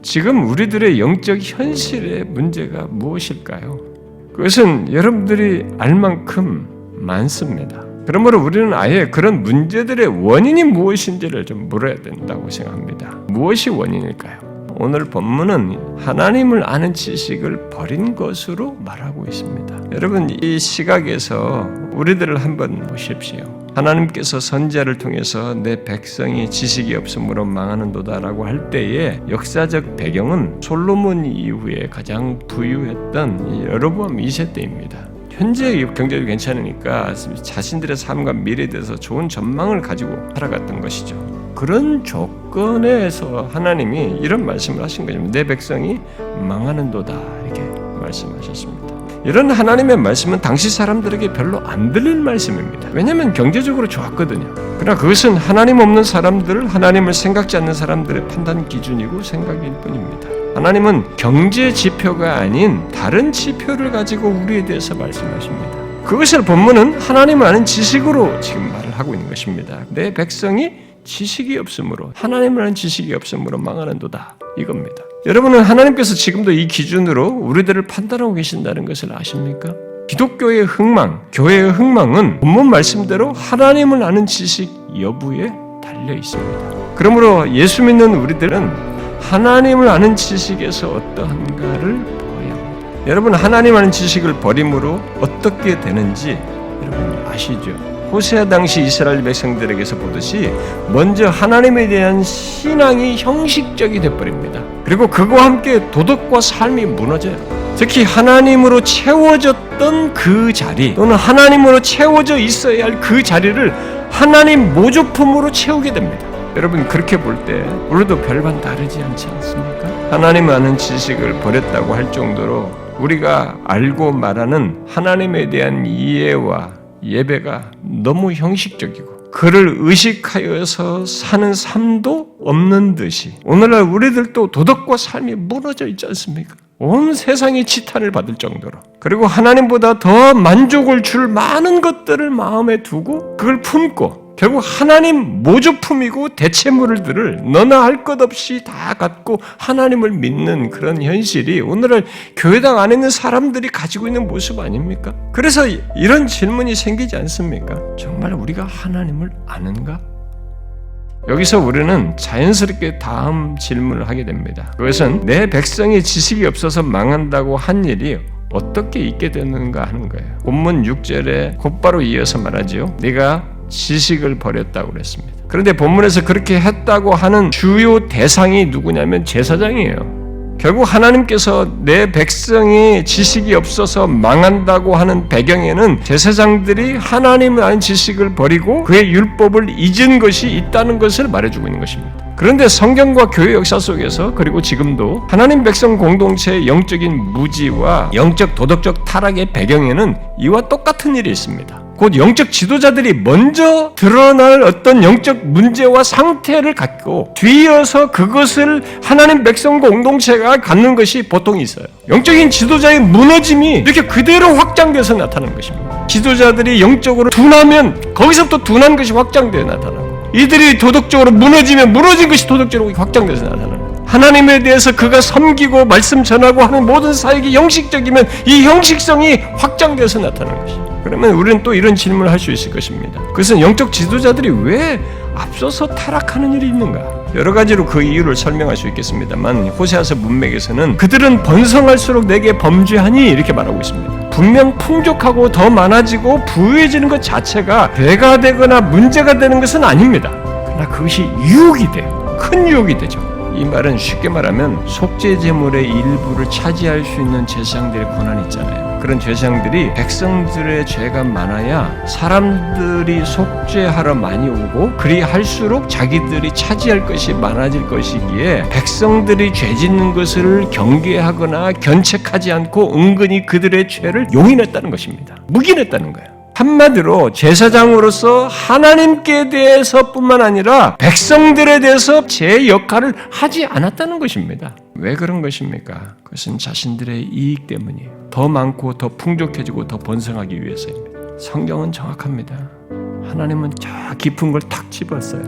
지금 우리들의 영적 현실의 문제가 무엇일까요? 그것은 여러분들이 알 만큼 많습니다. 그러므로 우리는 아예 그런 문제들의 원인이 무엇인지를 좀 물어야 된다고 생각합니다. 무엇이 원인일까요? 오늘 본문은 하나님을 아는 지식을 버린 것으로 말하고 있습니다. 여러분, 이 시각에서 우리들을 한번 보십시오. 하나님께서 선지자를 통해서 내 백성이 지식이 없으므로 망하는도다라고 할 때의 역사적 배경은 솔로몬 이후에 가장 부유했던 여로보암 2세 때입니다. 현재 경제도 괜찮으니까 자신들의 삶과 미래에 대해서 좋은 전망을 가지고 살아갔던 것이죠. 그런 조건에서 하나님이 이런 말씀을 하신 거죠. 내 백성이 망하는도다 이렇게 말씀하셨습니다. 이런 하나님의 말씀은 당시 사람들에게 별로 안 들릴 말씀입니다. 왜냐하면 경제적으로 좋았거든요. 그러나 그것은 하나님 없는 사람들, 하나님을 생각지 않는 사람들의 판단 기준이고 생각일 뿐입니다. 하나님은 경제 지표가 아닌 다른 지표를 가지고 우리에 대해서 말씀하십니다. 그것을 본문은 하나님을 아는 지식으로 지금 말을 하고 있는 것입니다. 내 백성이 지식이 없으므로, 하나님을 아는 지식이 없으므로 망하는도다 이겁니다. 여러분은 하나님께서 지금도 이 기준으로 우리들을 판단하고 계신다는 것을 아십니까? 기독교의 흥망, 교회의 흥망은 본문 말씀대로 하나님을 아는 지식 여부에 달려 있습니다. 그러므로 예수 믿는 우리들은 하나님을 아는 지식에서 어떠한가를 보아야 합니다. 여러분, 하나님 아는 지식을 버림으로 어떻게 되는지 여러분 아시죠? 호세아 당시 이스라엘 백성들에게서 보듯이 먼저 하나님에 대한 신앙이 형식적이 되어버립니다. 그리고 그와 함께 도덕과 삶이 무너져요. 특히 하나님으로 채워졌던 그 자리 또는 하나님으로 채워져 있어야 할 그 자리를 하나님 모조품으로 채우게 됩니다. 여러분, 그렇게 볼 때 우리도 별반 다르지 않지 않습니까? 하나님 아는 지식을 버렸다고 할 정도로 우리가 알고 말하는 하나님에 대한 이해와 예배가 너무 형식적이고 그를 의식하여서 사는 삶도 없는 듯이 오늘날 우리들도 도덕과 삶이 무너져 있지 않습니까? 온 세상이 치탄을 받을 정도로, 그리고 하나님보다 더 만족을 줄 많은 것들을 마음에 두고 그걸 품고 결국 하나님 모조품이고 대체물들을 너나 할 것 없이 다 갖고 하나님을 믿는 그런 현실이 오늘날 교회당 안에 있는 사람들이 가지고 있는 모습 아닙니까? 그래서 이런 질문이 생기지 않습니까? 정말 우리가 하나님을 아는가? 여기서 우리는 자연스럽게 다음 질문을 하게 됩니다. 그것은 내 백성이 지식이 없어서 망한다고 한 일이 어떻게 있게 되는가 하는 거예요. 본문 6절에 곧바로 이어서 말하지요. 네가 지식을 버렸다고 그랬습니다. 그런데 본문에서 그렇게 했다고 하는 주요 대상이 누구냐면 제사장이에요. 결국 하나님께서 내 백성이 지식이 없어서 망한다고 하는 배경에는 제사장들이 하나님을 아는 지식을 버리고 그의 율법을 잊은 것이 있다는 것을 말해주고 있는 것입니다. 그런데 성경과 교회 역사 속에서 그리고 지금도 하나님 백성 공동체의 영적인 무지와 영적 도덕적 타락의 배경에는 이와 똑같은 일이 있습니다. 곧 영적 지도자들이 먼저 드러날 어떤 영적 문제와 상태를 갖고 뒤이어서 그것을 하나님 백성 공동체가 갖는 것이 보통 있어요. 영적인 지도자의 무너짐이 이렇게 그대로 확장돼서 나타나는 것입니다. 지도자들이 영적으로 둔하면 거기서부터 둔한 것이 확장되어 나타나고, 이들이 도덕적으로 무너지면 무너진 것이 도덕적으로 확장돼서 나타나는 거예요. 하나님에 대해서 그가 섬기고 말씀 전하고 하는 모든 사역이 형식적이면 이 형식성이 확장돼서 나타나는 것이죠. 그러면 우리는 또 이런 질문을 할 수 있을 것입니다. 그것은 영적 지도자들이 왜 앞서서 타락하는 일이 있는가? 여러 가지로 그 이유를 설명할 수 있겠습니다만 호세아서 문맥에서는 그들은 번성할수록 내게 범죄하니 이렇게 말하고 있습니다. 분명 풍족하고 더 많아지고 부유해지는 것 자체가 죄가 되거나 문제가 되는 것은 아닙니다. 그러나 그것이 유혹이 돼요. 큰 유혹이 되죠. 이 말은 쉽게 말하면 속죄 제물의 일부를 차지할 수 있는 제사장들의 권한이 있잖아요. 그런 제사장들이 백성들의 죄가 많아야 사람들이 속죄하러 많이 오고 그리 할수록 자기들이 차지할 것이 많아질 것이기에 백성들이 죄 짓는 것을 경계하거나 견책하지 않고 은근히 그들의 죄를 용인했다는 것입니다. 묵인했다는 거예요. 한마디로 제사장으로서 하나님께 대해서뿐만 아니라 백성들에 대해서 제 역할을 하지 않았다는 것입니다. 왜 그런 것입니까? 그것은 자신들의 이익 때문이에요. 더 많고 더 풍족해지고 더 번성하기 위해서입니다. 성경은 정확합니다. 하나님은 저 깊은 걸 탁 집었어요.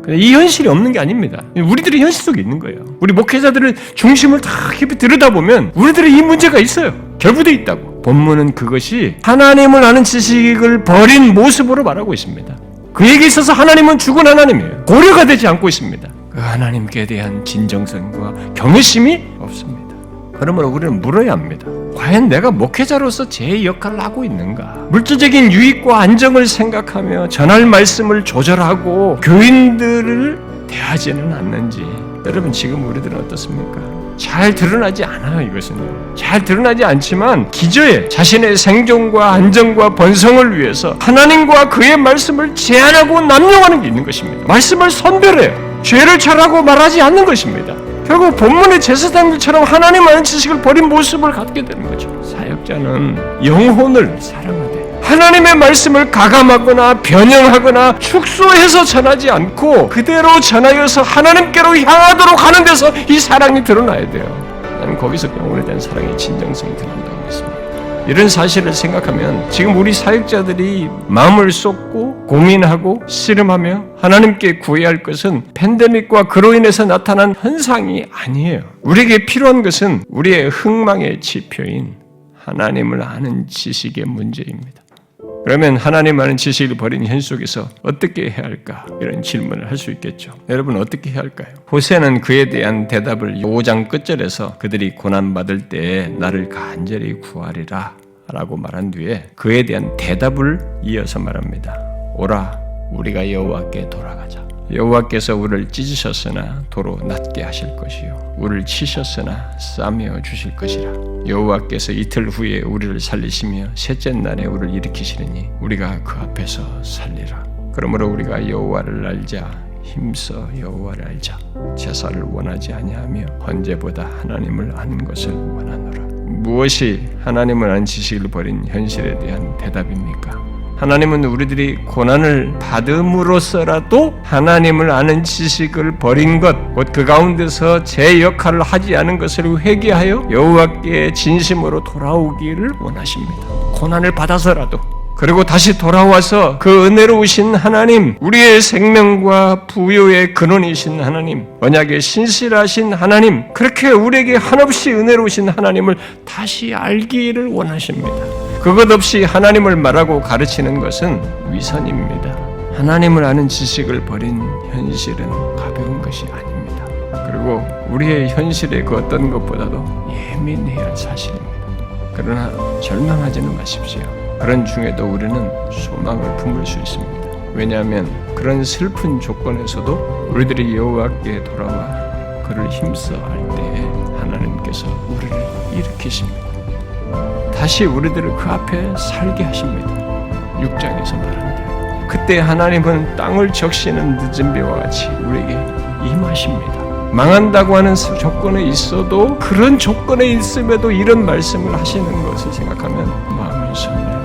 이 현실이 없는 게 아닙니다. 우리들이 현실 속에 있는 거예요. 우리 목회자들을 중심을 다 깊이 들여다보면 우리들의 이 문제가 있어요. 결부되어 있다고. 본문은 그것이 하나님을 아는 지식을 버린 모습으로 말하고 있습니다. 그에게 있어서 하나님은 죽은 하나님이에요. 고려가 되지 않고 있습니다. 그 하나님께 대한 진정성과 경외심이 없습니다. 그러므로 우리는 물어야 합니다. 과연 내가 목회자로서 제 역할을 하고 있는가? 물질적인 유익과 안정을 생각하며 전할 말씀을 조절하고 교인들을 대하지는 않는지. 여러분 지금 우리들은 어떻습니까? 잘 드러나지 않아요. 이것은요. 잘 드러나지 않지만 기저에 자신의 생존과 안정과 번성을 위해서 하나님과 그의 말씀을 제한하고 남용하는 게 있는 것입니다. 말씀을 선별해요. 죄를 철하고 말하지 않는 것입니다. 결국 본문의 제사장들처럼 하나님 아는 지식을 버린 모습을 갖게 되는 거죠. 사역자는 영혼을 사랑하되 하나님의 말씀을 가감하거나 변형하거나 축소해서 전하지 않고 그대로 전하여서 하나님께로 향하도록 하는 데서 이 사랑이 드러나야 돼요. 나는 거기서 영혼에 대한 사랑의 진정성이 드러난다고 했습니다. 이런 사실을 생각하면 지금 우리 사역자들이 마음을 쏟고 고민하고 씨름하며 하나님께 구해야 할 것은 팬데믹과 그로 인해서 나타난 현상이 아니에요. 우리에게 필요한 것은 우리의 흥망의 지표인 하나님을 아는 지식의 문제입니다. 그러면 하나님 아는 지식을 버린 현 속에서 어떻게 해야 할까? 이런 질문을 할 수 있겠죠. 여러분 어떻게 해야 할까요? 호세는 그에 대한 대답을 5장 끝절에서 그들이 고난받을 때에 나를 간절히 구하리라 라고 말한 뒤에 그에 대한 대답을 이어서 말합니다. 오라 우리가 여호와께 돌아가자. 여호와께서 우리를 찢으셨으나 도로 낫게 하실 것이요 우리를 치셨으나 싸매어 주실 것이라. 여호와께서 이틀 후에 우리를 살리시며 셋째 날에 우리를 일으키시리니 우리가 그 앞에서 살리라. 그러므로 우리가 여호와를 알자. 힘써 여호와를 알자. 제사를 원하지 아니하며 헌제보다 하나님을 아는 것을 원하노라. 무엇이 하나님을 아는 지식을 버린 현실에 대한 대답입니까? 하나님은 우리들이 고난을 받음으로써라도 하나님을 아는 지식을 버린 것, 곧 그 가운데서 제 역할을 하지 않은 것을 회개하여 여호와께 진심으로 돌아오기를 원하십니다. 고난을 받아서라도 그리고 다시 돌아와서 그 은혜로우신 하나님, 우리의 생명과 부요의 근원이신 하나님, 언약의 신실하신 하나님, 그렇게 우리에게 한없이 은혜로우신 하나님을 다시 알기를 원하십니다. 그것 없이 하나님을 말하고 가르치는 것은 위선입니다. 하나님을 아는 지식을 버린 현실은 가벼운 것이 아닙니다. 그리고 우리의 현실의 그 어떤 것보다도 예민해야 할 사실입니다. 그러나 절망하지는 마십시오. 그런 중에도 우리는 소망을 품을 수 있습니다. 왜냐하면 그런 슬픈 조건에서도 우리들이 여호와께 돌아와 그를 힘써 할 때에 하나님께서 우리를 일으키십니다. 다시 우리들을 그 앞에 살게 하십니다. 6장에서 말합니다. 그때 하나님은 땅을 적시는 늦은 비와 같이 우리에게 임하십니다. 망한다고 하는 조건에 있어도 그런 조건에 있음에도 이런 말씀을 하시는 것을 생각하면 마음이 설레요.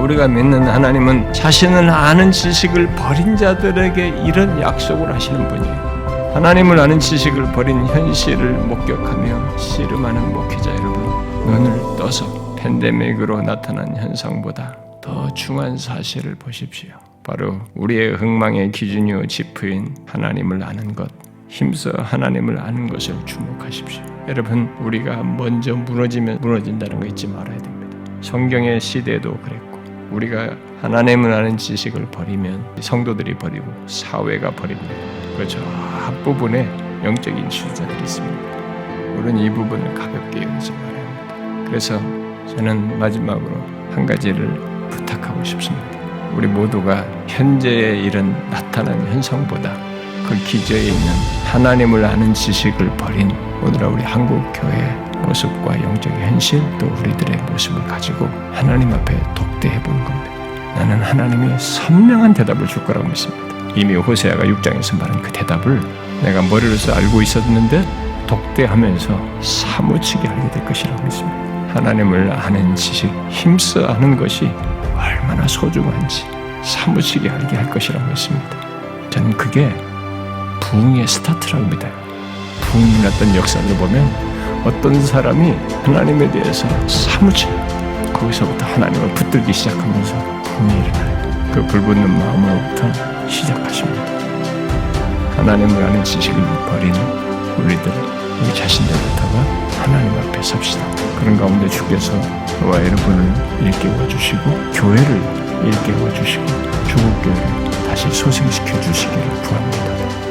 우리가 믿는 하나님은 자신을 아는 지식을 버린 자들에게 이런 약속을 하시는 분이에요. 하나님을 아는 지식을 버린 현실을 목격하며 씨름하는 목회자 여러분, 눈을 떠서 팬데믹으로 나타난 현상보다 더 중요한 사실을 보십시오. 바로 우리의 흥망의 기준이요 지표인 하나님을 아는 것, 힘써 하나님을 아는 것을 주목하십시오. 여러분, 우리가 먼저 무너지면 무너진다는 거 잊지 말아야 됩니다. 성경의 시대도 그랬고 우리가 하나님을 아는 지식을 버리면 성도들이 버리고 사회가 버립니다. 그 저 앞부분에 영적인 지도자들이 있습니다. 우리는 이 부분을 가볍게 여기지 말아야 합니다. 그래서 저는 마지막으로 한 가지를 부탁하고 싶습니다. 우리 모두가 현재의 이런 나타난 현상보다 그 기저에 있는 하나님을 아는 지식을 버린 오늘날 우리 한국교회의 모습과 영적인 현실 또 우리들의 모습을 가지고 하나님 앞에 독대해 보는 겁니다. 나는 하나님이 선명한 대답을 줄 거라고 믿습니다. 이미 호세아가 6장에서 말한 그 대답을 내가 머리로서 알고 있었는데 독대하면서 사무치게 알게 될 것이라고 믿습니다. 하나님을 아는 지식, 힘써 아는 것이 얼마나 소중한지 사무치게 알게 할 것이라고 믿습니다. 저는 그게 부흥의 스타트라고 믿어요. 부흥이 났던 역사를 보면 어떤 사람이 하나님에 대해서 사무치게 거기서부터 하나님을 붙들기 시작하면서 부흥이 일어나요. 그 불붙는 마음으로부터 시작하십니다. 하나님을 아는 지식을 버리는 우리들, 우리 자신들부터가 하나님 앞에 섭시다. 그런 가운데 주께서 저와 여러분을 일깨워 주시고 교회를 일깨워 주시고 조국교회를 다시 소생시켜 주시기를 구합니다.